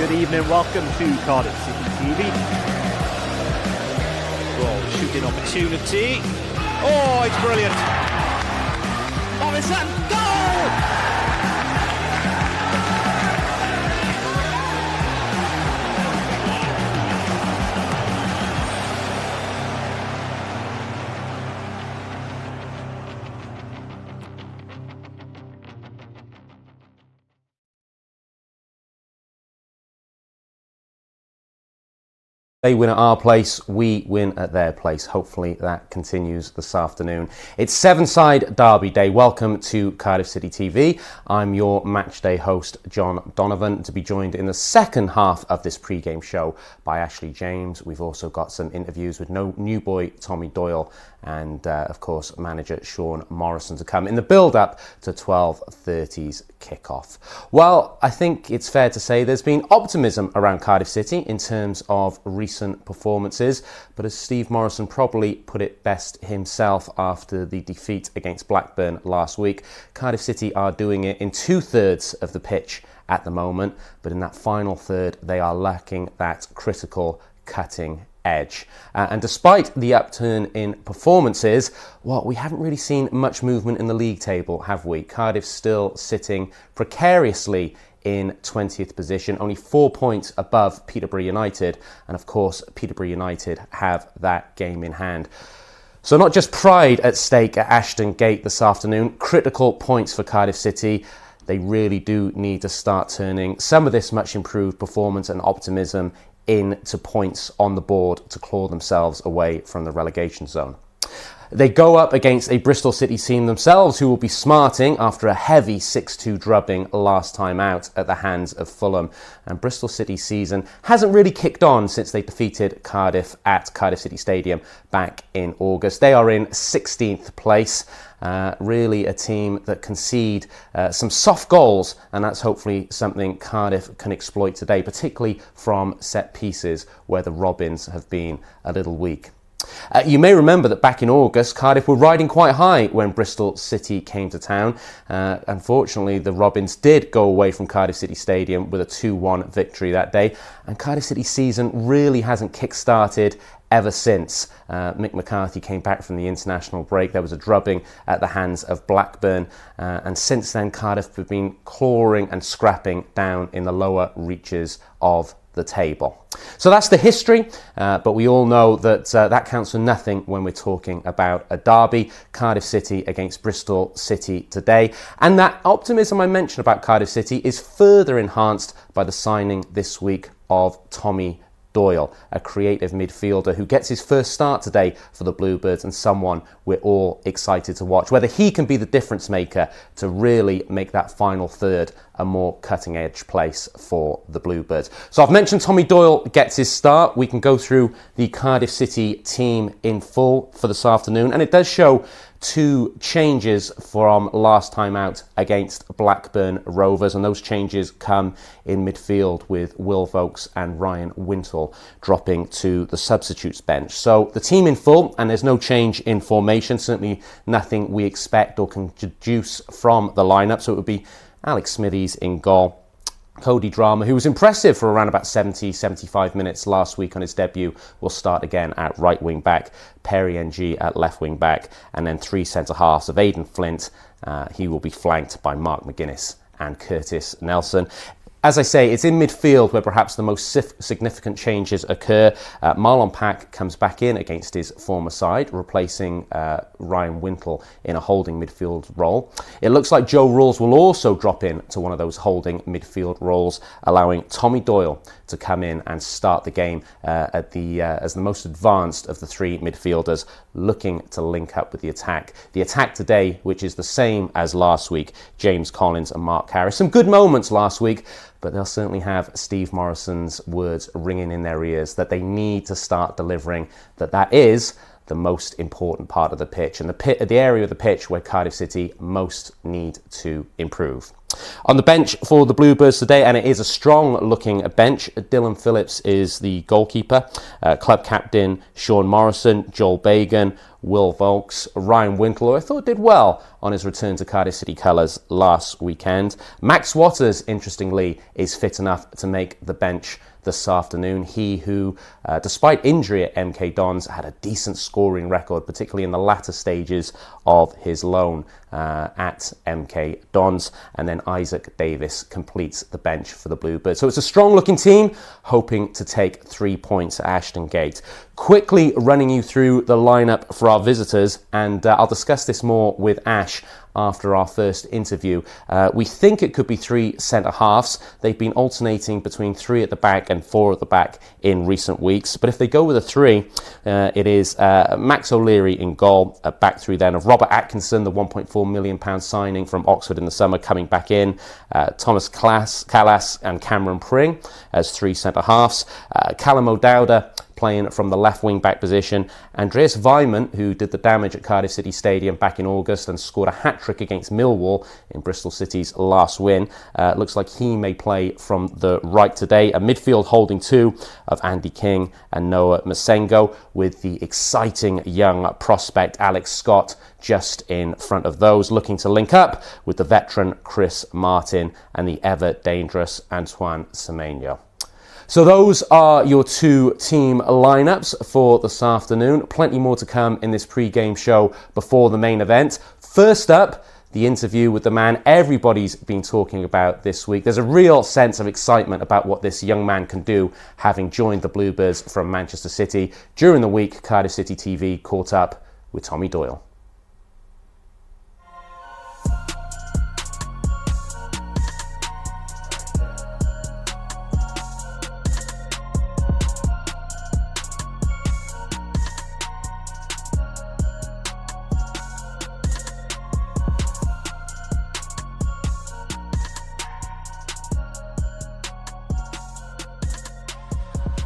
good evening. Welcome to Cardiff City TV. Well, shooting opportunity. Oh, it's brilliant. Morison, goal! They win at our place, we win at their place. Hopefully that continues this afternoon. It's seven-side derby day. Welcome to Cardiff City TV. I'm your matchday host, John Donovan, to be joined in the second half of this pre-game show by Ashley James. We've also got some interviews with new boy Tommy Doyle and, of course, manager Sean Morison to come in the build-up to 12:30's kickoff. Well, I think it's fair to say there's been optimism around Cardiff City in terms of recent performances, but as Steve Morison probably put it best himself after the defeat against Blackburn last week, Cardiff City are doing it in 2/3 of the pitch at the moment, but in that final third they are lacking that critical cutting edge. And despite the upturn in performances, well, we haven't really seen much movement in the league table, have we? Cardiff's still sitting precariously in 20th position, only 4 points above Peterborough United. And of course, Peterborough United have that game in hand. So not just pride at stake at Ashton Gate this afternoon, critical points for Cardiff City. They really do need to start turning some of this much improved performance and optimism into points on the board to claw themselves away from the relegation zone. They go up against a Bristol City team themselves who will be smarting after a heavy 6-2 drubbing last time out at the hands of Fulham. And Bristol City's season hasn't really kicked on since they defeated Cardiff at Cardiff City Stadium back in August. They are in 16th place. Really a team that concede some soft goals, and that's hopefully something Cardiff can exploit today, particularly from set pieces where the Robins have been a little weak. You may remember that back in August, Cardiff were riding quite high when Bristol City came to town. Unfortunately, the Robins did go away from Cardiff City Stadium with a 2-1 victory that day, and Cardiff City's season really hasn't kick-started ever since. Mick McCarthy came back from the international break. There was a drubbing at the hands of Blackburn, and since then Cardiff have been clawing and scrapping down in the lower reaches of the table. So that's the history, but we all know that that counts for nothing when we're talking about a derby. Cardiff City against Bristol City today, and that optimism I mentioned about Cardiff City is further enhanced by the signing this week of Tommy Doyle, a creative midfielder who gets his first start today for the Bluebirds, and someone we're all excited to watch, whether he can be the difference maker to really make that final third a more cutting edge place for the Bluebirds. So I've mentioned Tommy Doyle gets his start. We can go through the Cardiff City team in full for this afternoon, and it does show two changes from last time out against Blackburn Rovers, and those changes come in midfield with Will Vokes and Ryan Wintle dropping to the substitutes bench. So the team in full, and there's no change in formation, certainly nothing we expect or can deduce from the lineup. So it would be Alex Smithies in goal. Cody Drama, who was impressive for around about 70-75 minutes last week on his debut, will start again at right wing back. Perry NG at left wing back, and then three centre halves of Aidan Flint. He will be flanked by Mark McGuinness and Curtis Nelson. As I say, it's in midfield where perhaps the most significant changes occur. Marlon Pack comes back in against his former side, replacing Ryan Wintle in a holding midfield role. It looks like Joe Rawls will also drop in to one of those holding midfield roles, allowing Tommy Doyle to come in and start the game as the most advanced of the three midfielders, looking to link up with the attack. The attack today, which is the same as last week, James Collins and Mark Harris. Some good moments last week, but they'll certainly have Steve Morison's words ringing in their ears that they need to start delivering, that is the most important part of the pitch, and the area of the pitch where Cardiff City most need to improve. On the bench for the Bluebirds today, and it is a strong-looking bench, Dylan Phillips is the goalkeeper, club captain Sean Morison, Joel Bagan, Will Vaulks, Ryan Wintle, who I thought did well on his return to Cardiff City colours last weekend. Max Waters, interestingly, is fit enough to make the bench this afternoon. He who, despite injury at MK Dons, had a decent scoring record, particularly in the latter stages of his loan at MK Dons. And then Isaac Davis completes the bench for the Bluebirds. So it's a strong-looking team, hoping to take 3 points at Ashton Gate. Quickly running you through the lineup for our visitors, and I'll discuss this more with Ash after our first interview. We think it could be 3 centre-halves. They've been alternating between 3 at the back and 4 at the back in recent weeks. But if they go with a 3, it is Max O'Leary in goal, back through then of Robert Atkinson, the £1.4 million signing from Oxford in the summer, coming back in. Thomas Callas and Cameron Pring as 3 centre-halves. Callum O'Dowda playing from the left wing-back position. Andreas Weimann, who did the damage at Cardiff City Stadium back in August and scored a hat-trick against Millwall in Bristol City's last win. Looks like he may play from the right today. A midfield holding 2 of Andy King and Noah Masengo, with the exciting young prospect Alex Scott just in front of those, looking to link up with the veteran Chris Martin and the ever-dangerous Antoine Semenyo. So those are your 2 team lineups for this afternoon. Plenty more to come in this pre-game show before the main event. First up, the interview with the man everybody's been talking about this week. There's a real sense of excitement about what this young man can do, having joined the Bluebirds from Manchester City. During the week, Cardiff City TV caught up with Tommy Doyle.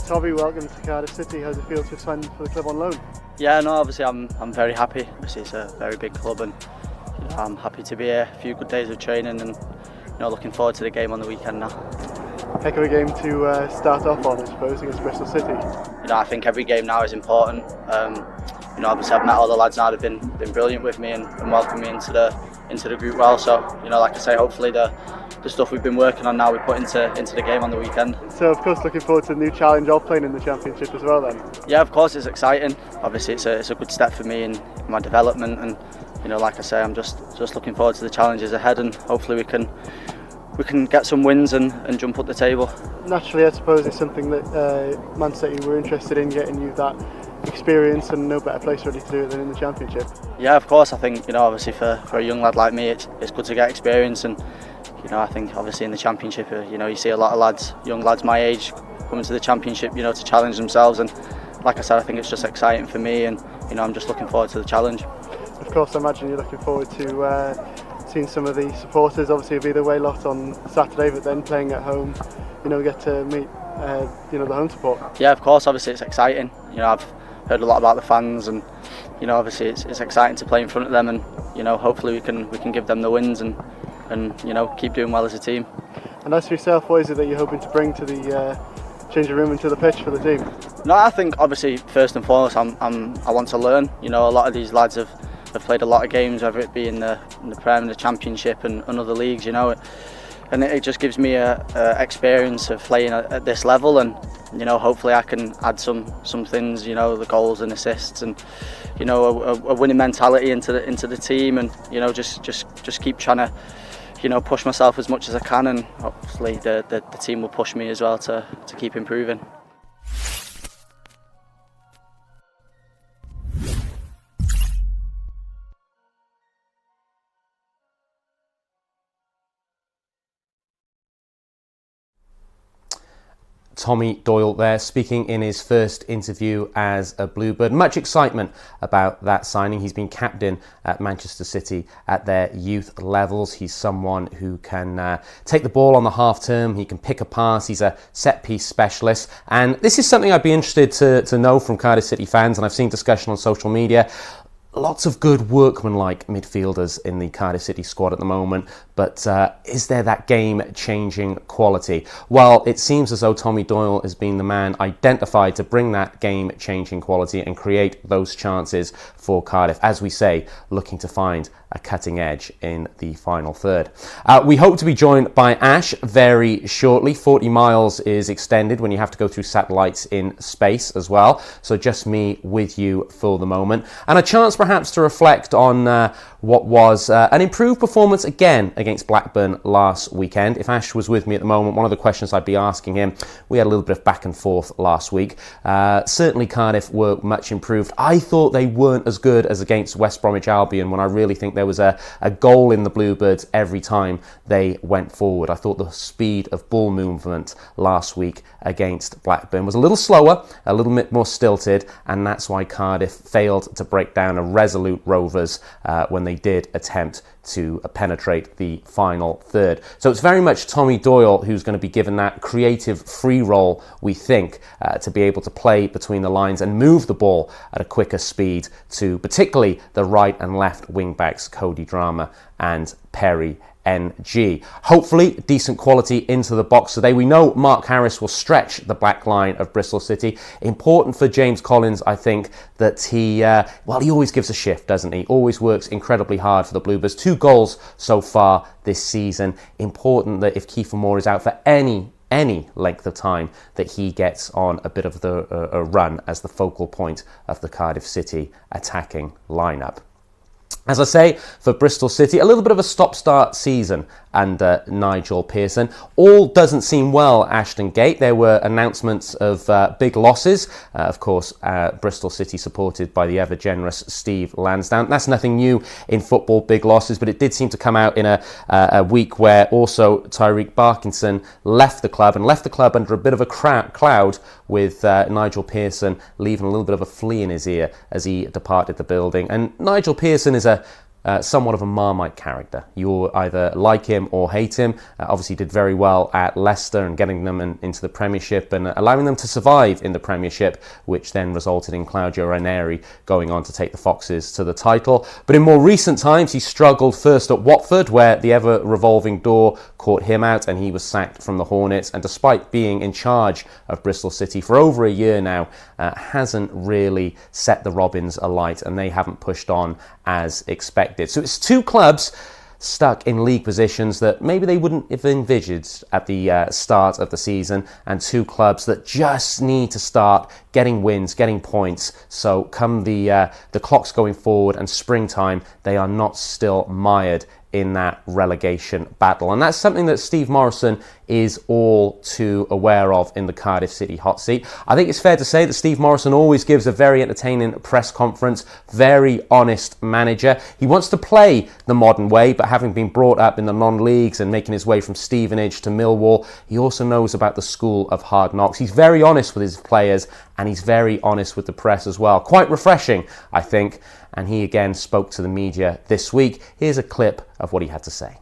Tommy, welcome to Cardiff City. How's it feel to have signed for the club on loan? Yeah, no, obviously I'm very happy. Obviously it's a very big club, and I'm happy to be here. A few good days of training, and looking forward to the game on the weekend now. Heck of a game to start off on, I suppose, against Bristol City. I think every game now is important. Obviously I've met all the lads now. They've been brilliant with me and welcomed me into the group well. So like I say, hopefully the stuff we've been working on now we put into the game on the weekend. So of course looking forward to the new challenge of playing in the Championship as well then? Yeah, of course, it's exciting. Obviously it's a good step for me in my development, and like I say, I'm just looking forward to the challenges ahead, and hopefully we can get some wins and jump up the table. Naturally, I suppose it's something that Man City were interested in, getting you that experience, and no better place really to do it than in the Championship. Yeah, of course. I think obviously for a young lad like me, it's good to get experience, and I think obviously in the Championship, you see a lot of young lads my age coming to the Championship, to challenge themselves, and like I said, I think it's just exciting for me, and I'm just looking forward to the challenge. Of course, I imagine you're looking forward to seeing some of the supporters. Obviously it'll be the away lot on Saturday, but then playing at home, we get to meet the home support. Yeah, of course, obviously it's exciting. I've heard a lot about the fans, and obviously it's exciting to play in front of them, and hopefully we can give them the wins and keep doing well as a team. And as for yourself, what is it that you're hoping to bring to the changing room and to the pitch for the team? No, I think obviously first and foremost I want to learn. A lot of these lads have played a lot of games, whether it be in the Prem, the Championship and other leagues, and it just gives me a experience of playing at this level, and hopefully I can add some things, the goals and assists, and a winning mentality into the team, and just keep trying to push myself as much as I can, and hopefully the team will push me as well to keep improving. Tommy Doyle there, speaking in his first interview as a Bluebird. Much excitement about that signing. He's been captain at Manchester City at their youth levels. He's someone who can take the ball on the half term. He can pick a pass. He's a set piece specialist. And this is something I'd be interested to know from Cardiff City fans, and I've seen discussion on social media. Lots of good workmanlike midfielders in the Cardiff City squad at the moment, but is there that game-changing quality? Well, it seems as though Tommy Doyle has been the man identified to bring that game-changing quality and create those chances for Cardiff, as we say, looking to find a cutting edge in the final third. We hope to be joined by Ash very shortly. 40 miles is extended when you have to go through satellites in space as well, so just me with you for the moment, and a chance perhaps to reflect on what was an improved performance again against Blackburn last weekend. If Ash was with me at the moment, one of the questions I'd be asking him, we had a little bit of back and forth last week. Certainly Cardiff were much improved. I thought they weren't as good as against West Bromwich Albion, when I really think there was a goal in the Bluebirds every time they went forward. I thought the speed of ball movement last week against Blackburn was a little slower, a little bit more stilted, and that's why Cardiff failed to break down a resolute Rovers when they did attempt to penetrate the final third. So it's very much Tommy Doyle who's going to be given that creative free role, we think, to be able to play between the lines and move the ball at a quicker speed to particularly the right and left wing backs Cody Drama and Perry NG. Hopefully decent quality into the box today. We know Mark Harris will stretch the back line of Bristol City. Important for James Collins, I think, that he always gives a shift, doesn't he? Always works incredibly hard for the Bluebirds. 2 goals so far this season. Important that if Kiefer Moore is out for any length of time, that he gets on a bit of a run as the focal point of the Cardiff City attacking lineup. As I say, for Bristol City, a little bit of a stop-start season under Nigel Pearson. All doesn't seem well at Ashton Gate. There were announcements of big losses. Of course, Bristol City supported by the ever-generous Steve Lansdown. That's nothing new in football, big losses, but it did seem to come out in a week where also Tyreek Barkinson left the club under a bit of a cloud, with Nigel Pearson leaving a little bit of a flea in his ear as he departed the building. And Nigel Pearson is somewhat of a Marmite character. You either like him or hate him. Obviously did very well at Leicester and getting them into the Premiership and allowing them to survive in the Premiership, which then resulted in Claudio Ranieri going on to take the Foxes to the title. But in more recent times, he struggled first at Watford, where the ever-revolving door caught him out and he was sacked from the Hornets. And despite being in charge of Bristol City for over a year now, hasn't really set the Robins alight, and they haven't pushed on as expected. So it's 2 clubs stuck in league positions that maybe they wouldn't have envisaged at the start of the season, and 2 clubs that just need to start getting wins, getting points, so come the clock's going forward and springtime, they are not still mired in that relegation battle. And that's something that Steve Morison is all too aware of in the Cardiff City hot seat. I think it's fair to say that Steve Morison always gives a very entertaining press conference, very honest manager. He wants to play the modern way, but having been brought up in the non-leagues and making his way from Stevenage to Millwall, he also knows about the school of hard knocks. He's very honest with his players, and he's very honest with the press as well. Quite refreshing, I think. And he again spoke to the media this week. Here's a clip of what he had to say.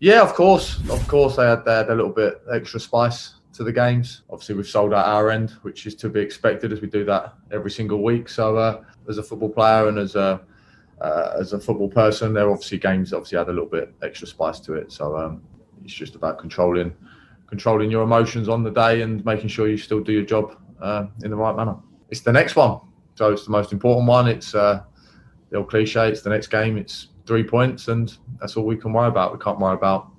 Yeah, of course they had a little bit extra spice to the games. Obviously, we've sold out our end, which is to be expected as we do that every single week. So as a football player and as a football person, there are obviously games that had a little bit extra spice to it. So it's just about controlling your emotions on the day and making sure you still do your job in the right manner. It's the next one, so it's the most important one. It's the old cliche, it's the next game, it's 3 points, and that's all we can worry about. We can't worry about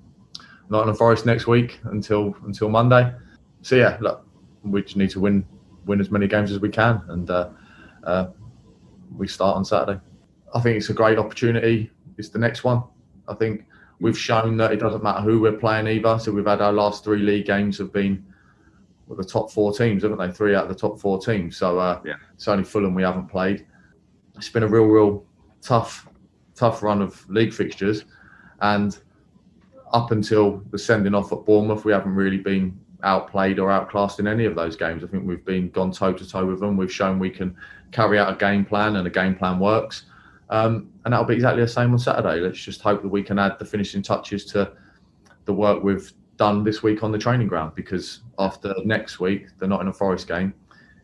Nottingham Forest next week until Monday. So yeah, look, we just need to win as many games as we can, and we start on Saturday. I think it's a great opportunity. It's the next one. I think we've shown that it doesn't matter who we're playing either. So we've had our last 3 league games have been with the top 4 teams, haven't they? 3 out of the top 4 teams. So It's only Fulham we haven't played. It's been a real tough run of league fixtures, and up until the sending off at Bournemouth, we haven't really been outplayed or outclassed in any of those games. I think we've gone toe to toe with them. We've shown we can carry out a game plan, and a game plan works. And that'll be exactly the same on Saturday. Let's just hope that we can add the finishing touches to the work we've done this week on the training ground, because after next week, the Nottingham Forest game,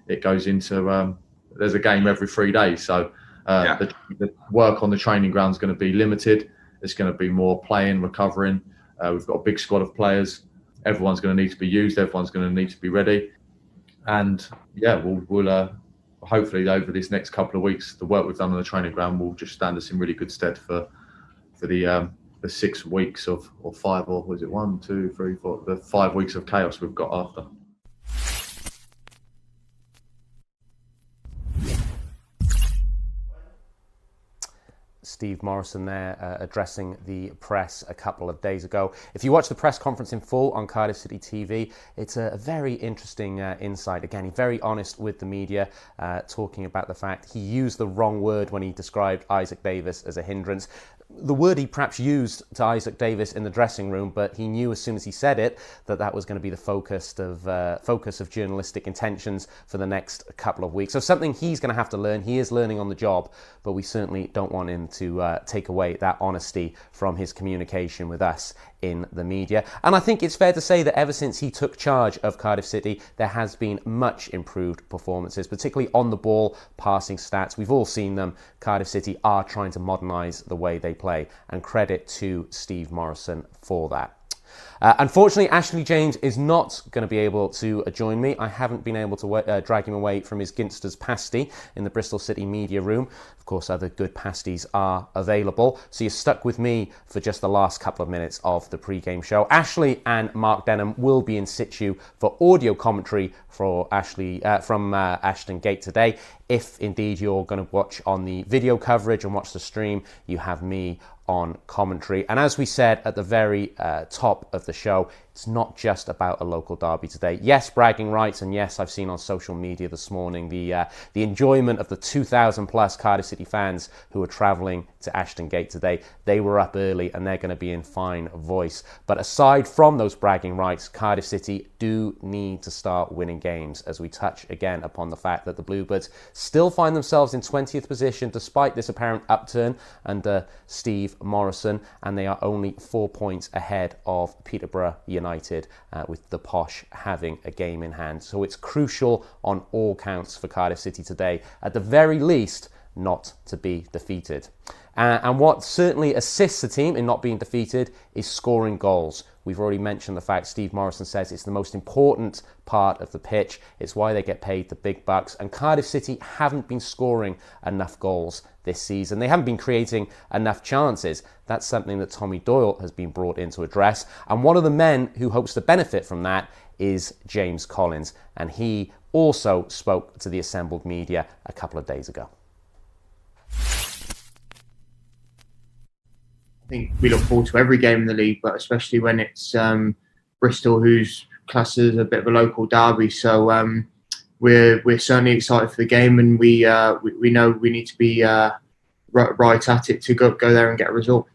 it goes into there's a game every 3 days. So the work on the training ground is going to be limited. It's going to be more playing, recovering. We've got a big squad of players. Everyone's going to need to be used. Everyone's going to need to be ready. And yeah, we'll hopefully over this next couple of weeks, the work we've done on the training ground will just stand us in really good stead for the 6 weeks of, or 5, or was it 1, 2, 3, 4, the 5 weeks of chaos we've got after. Steve Morison there addressing the press a couple of days ago. If you watch the press conference in full on Cardiff City TV, it's a very interesting insight. Again, he's very honest with the media, talking about the fact he used the wrong word when he described Isaac Davis as a hindrance. The word he perhaps used to Isaac Davis in the dressing room, but he knew as soon as he said it that was going to be the focus of journalistic intentions for the next couple of weeks. So something he's going to have to learn. He is learning on the job, but we certainly don't want him to take away that honesty from his communication with us in the media. And I think it's fair to say that ever since he took charge of Cardiff City, there has been much improved performances, particularly on the ball, passing stats. We've all seen them. Cardiff City are trying to modernise the way they play, and credit to Steve Morison for that. Unfortunately, Ashley James is not going to be able to join me. I haven't been able to drag him away from his Ginster's pasty in the Bristol City media room. Of course, other good pasties are available, so you're stuck with me for just the last couple of minutes of the pre-game show. Ashley and Mark Denham will be in situ for audio commentary for Ashley from Ashton Gate today. If indeed you're going to watch on the video coverage and watch the stream, you have me on commentary. And as we said at the very top of the show, it's not just about a local derby today. Yes, bragging rights, and yes, I've seen on social media this morning the enjoyment of the 2,000 plus Cardiff City fans who are travelling to Ashton Gate today. They were up early and they're going to be in fine voice. But aside from those bragging rights, Cardiff City do need to start winning games, as we touch again upon the fact that the Bluebirds still find themselves in 20th position despite this apparent upturn under Steve Morison, and they are only 4 points ahead of Peterborough United, with the Posh having a game in hand. So it's crucial on all counts for Cardiff City today, at the very least, not to be defeated. And what certainly assists the team in not being defeated is scoring goals. We've already mentioned the fact Steve Morison says it's the most important part of the pitch. It's why they get paid the big bucks. And Cardiff City haven't been scoring enough goals this season. They haven't been creating enough chances. That's something that Tommy Doyle has been brought in to address. And one of the men who hopes to benefit from that is James Collins. And he also spoke to the assembled media a couple of days ago. I think we look forward to every game in the league, but especially when it's Bristol, who's classed as a bit of a local derby. So we're certainly excited for the game, and we know we need to be right at it to go there and get a result.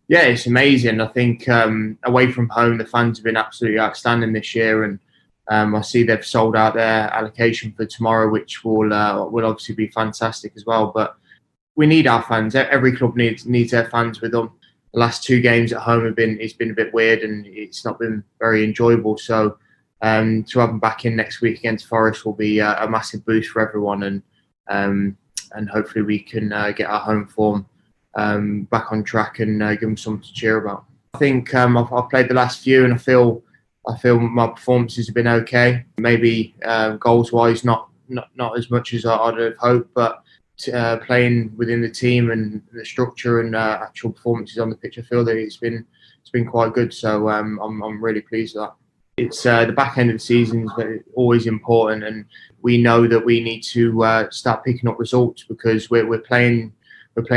Yeah, it's amazing. I think away from home, the fans have been absolutely outstanding this year, and I see they've sold out their allocation for tomorrow, which will obviously be fantastic as well. But we need our fans. Every club needs their fans with them. The last 2 games at home it's been a bit weird, and it's not been very enjoyable. So to have them back in next week against Forest will be a massive boost for everyone, and hopefully we can get our home form back on track and give them something to cheer about. I think I've played the last few, and I feel my performances have been okay. Maybe goals wise, not as much as I'd have hoped, but playing within the team and the structure and actual performances on the pitch, I feel that it's been quite good. So I'm really pleased with that. It's the back end of the season is always important, and we know that we need to start picking up results, because we're playing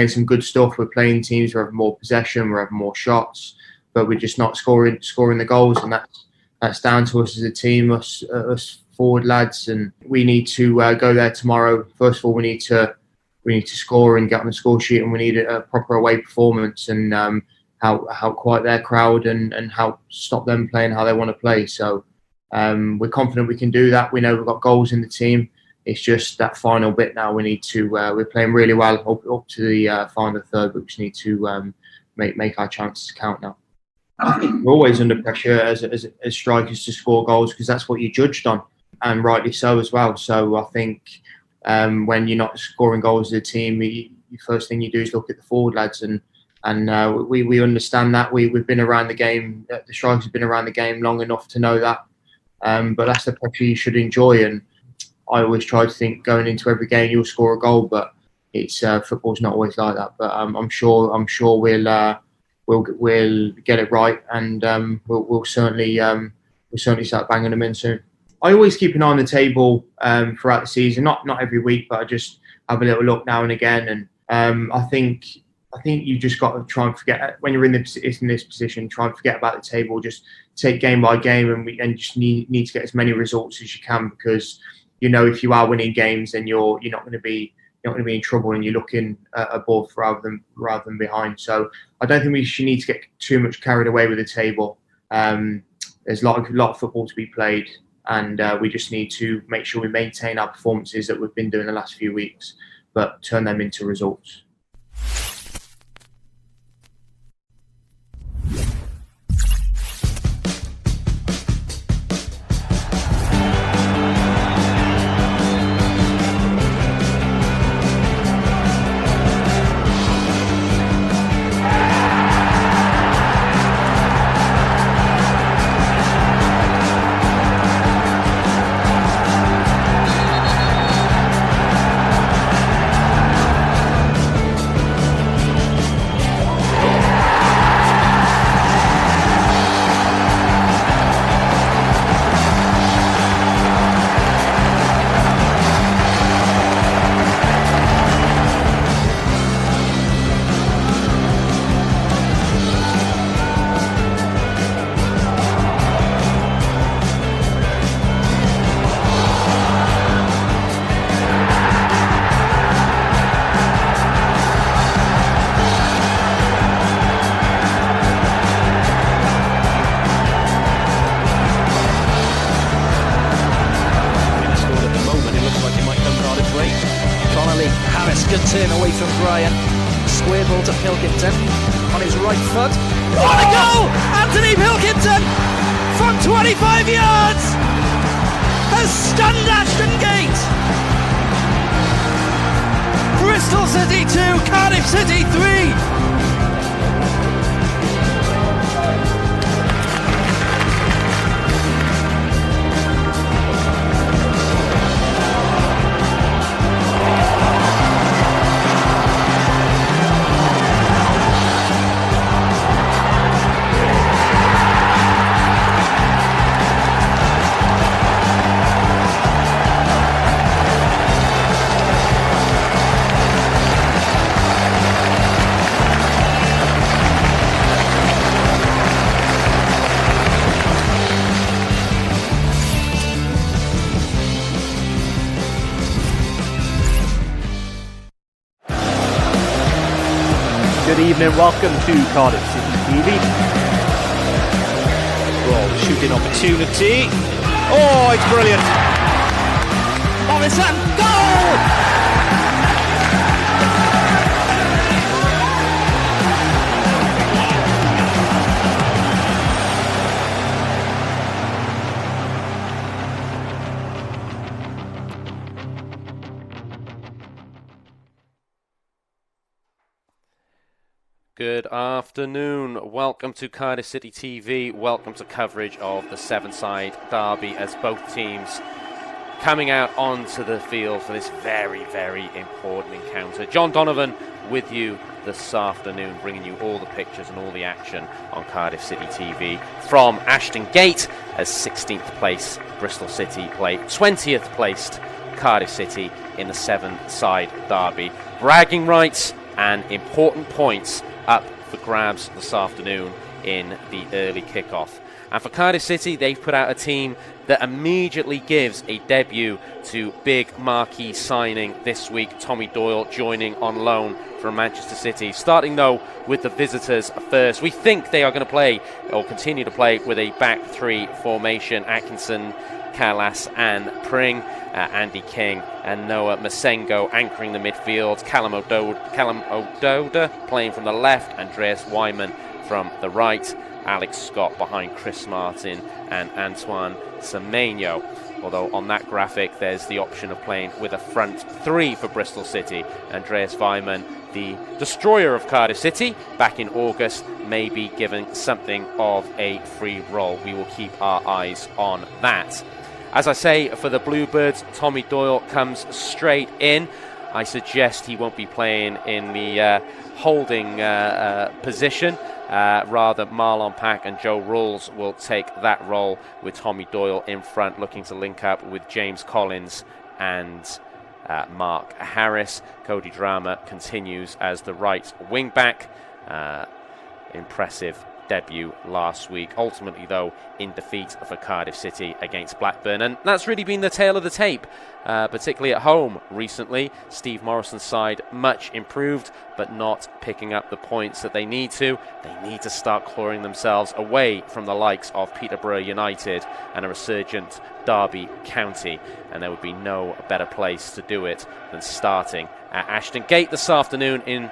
some good stuff. We're playing teams who have more possession, we're having more shots, but we're just not scoring the goals, and that's down to us as a team, us forward lads, and we need to go there tomorrow. First of all, we need to score and get on the score sheet, and we need a proper away performance, and how quiet their crowd and how stop them playing how they want to play. So we're confident we can do that. We know we've got goals in the team. It's just that final bit now. We need to. We're playing really well up to the final third, but we just need to make our chances count now. I think we're always under pressure as strikers to score goals, because that's what you're judged on, and rightly so as well. So I think when you're not scoring goals as a team, the first thing you do is look at the forward lads, and we understand that. We've been around the game. The strikers have been around the game long enough to know that. But that's the pressure you should enjoy. And I always try to think going into every game you'll score a goal, but it's football's not always like that. But I'm sure we'll get it right, and we'll certainly start banging them in soon. I always keep an eye on the table throughout the season, not every week, but I just have a little look now and again. And I think you just got to try and forget when you're in this position. Try and forget about the table. Just take game by game, and just need to get as many results as you can, because if you are winning games, then you're not going to be in trouble, and you're looking above rather than behind. So I don't think we should need to get too much carried away with the table. There's a lot of football to be played, and we just need to make sure we maintain our performances that we've been doing the last few weeks, but turn them into results. Good turn away from Brian. Square ball to Pilkington on his right foot. What a goal! Anthony Pilkington from 25 yards has stunned Ashton Gate. Bristol City 2, Cardiff City 3. Good evening, welcome to Cardiff City TV. Well, shooting opportunity. Oh, it's brilliant. Morison, goal! Good afternoon. Welcome to Cardiff City TV. Welcome to coverage of the seven-side derby as both teams coming out onto the field for this very, very important encounter. John Donovan with you this afternoon, bringing you all the pictures and all the action on Cardiff City TV from Ashton Gate as 16th place Bristol City play 20th placed Cardiff City in the seven-side derby. Bragging rights and important points up for grabs this afternoon in the early kickoff. And for Cardiff City, they've put out a team that immediately gives a debut to big marquee signing this week, Tommy Doyle joining on loan from Manchester City. Starting though with the visitors first. We think they are going to play or continue to play with a back three formation. Atkinson, Callas and Pring, Andy King and Noah Masengo anchoring the midfield. Callum O'Doda playing from the left, Andreas Wyman from the right, Alex Scott behind Chris Martin and Antoine Semenyo. Although on that graphic there's the option of playing with a front three for Bristol City. Andreas Weimann, the destroyer of Cardiff City back in August, may be given something of a free roll. We will keep our eyes on that. As I say, for the Bluebirds, Tommy Doyle comes straight in. I suggest he won't be playing in the holding position. Rather, Marlon Pack and Joe Rulls will take that role, with Tommy Doyle in front, looking to link up with James Collins and Mark Harris. Cody Drama continues as the right wing back. Impressive debut last week, ultimately though in defeat for Cardiff City against Blackburn, and that's really been the tale of the tape, particularly at home recently. Steve Morison's side much improved, but not picking up the points that they need to. They need to start clawing themselves away from the likes of Peterborough United and a resurgent Derby County, and there would be no better place to do it than starting at Ashton Gate this afternoon in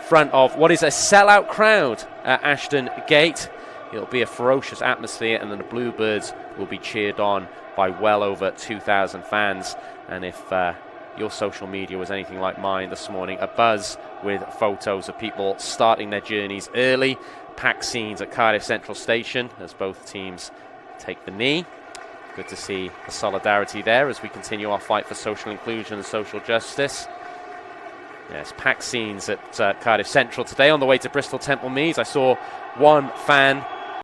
front of what is a sellout crowd at Ashton Gate. It'll be a ferocious atmosphere, and then the Bluebirds will be cheered on by well over 2,000 fans. And if your social media was anything like mine this morning, a buzz with photos of people starting their journeys early, packed scenes at Cardiff Central Station as both teams take the knee. Good to see the solidarity there as we continue our fight for social inclusion and social justice. Yes, packed scenes at Cardiff Central today on the way to Bristol Temple Meads. I saw one fan